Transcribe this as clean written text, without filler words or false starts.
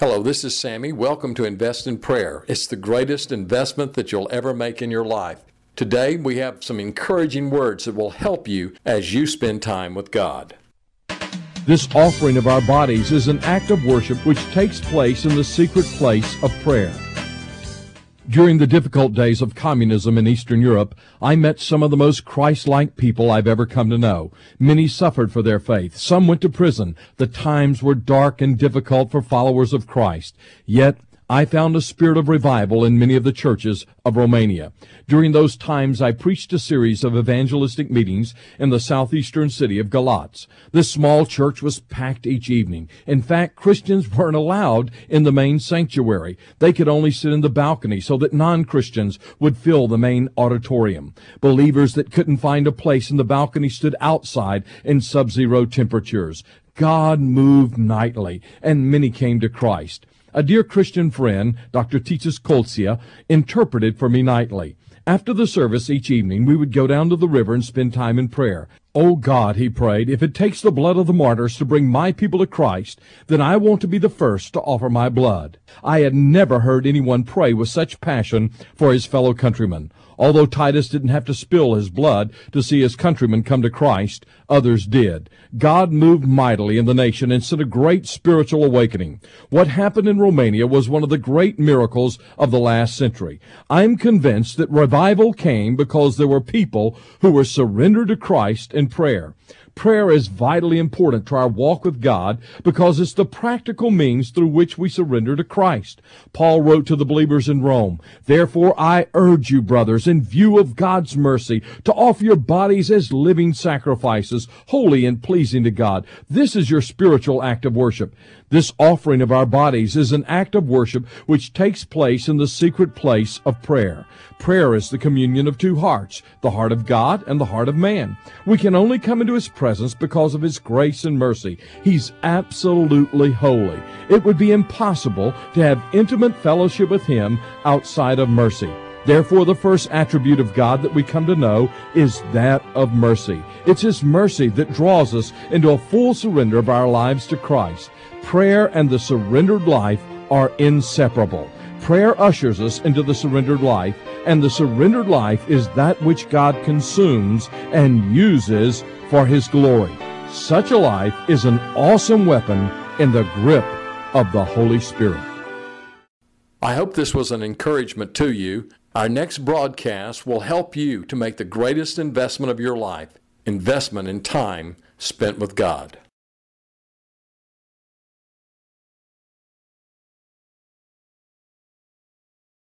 Hello, this is Sammy. Welcome to Invest in Prayer. It's the greatest investment that you'll ever make in your life. Today, we have some encouraging words that will help you as you spend time with God. This offering of our bodies is an act of worship which takes place in the secret place of prayer. During the difficult days of communism in Eastern Europe, I met some of the most Christ-like people I've ever come to know. Many suffered for their faith. Some went to prison. The times were dark and difficult for followers of Christ. Yet, I found a spirit of revival in many of the churches of Romania. During those times, I preached a series of evangelistic meetings in the southeastern city of Galați. This small church was packed each evening. In fact, Christians weren't allowed in the main sanctuary. They could only sit in the balcony so that non-Christians would fill the main auditorium. Believers that couldn't find a place in the balcony stood outside in sub-zero temperatures. God moved nightly, and many came to Christ. A dear Christian friend, Dr. Titus Colția, interpreted for me nightly. After the service each evening, we would go down to the river and spend time in prayer. "Oh God," he prayed, "if it takes the blood of the martyrs to bring my people to Christ, then I want to be the first to offer my blood." I had never heard anyone pray with such passion for his fellow countrymen. Although Titus didn't have to spill his blood to see his countrymen come to Christ, others did. God moved mightily in the nation and sent a great spiritual awakening. What happened in Romania was one of the great miracles of the last century. I'm convinced that revival came because there were people who were surrendered to Christ in prayer. Prayer is vitally important to our walk with God because it's the practical means through which we surrender to Christ. Paul wrote to the believers in Rome, "Therefore I urge you, brothers, in view of God's mercy, to offer your bodies as living sacrifices, holy and pleasing to God. This is your spiritual act of worship." This offering of our bodies is an act of worship which takes place in the secret place of prayer. Prayer is the communion of two hearts, the heart of God and the heart of man. We can only come into His presence because of His grace and mercy. He's absolutely holy. It would be impossible to have intimate fellowship with Him outside of mercy. Therefore, the first attribute of God that we come to know is that of mercy. It's His mercy that draws us into a full surrender of our lives to Christ. Prayer and the surrendered life are inseparable. Prayer ushers us into the surrendered life, and the surrendered life is that which God consumes and uses for His glory. Such a life is an awesome weapon in the grip of the Holy Spirit. I hope this was an encouragement to you. Our next broadcast will help you to make the greatest investment of your life, investment in time spent with God.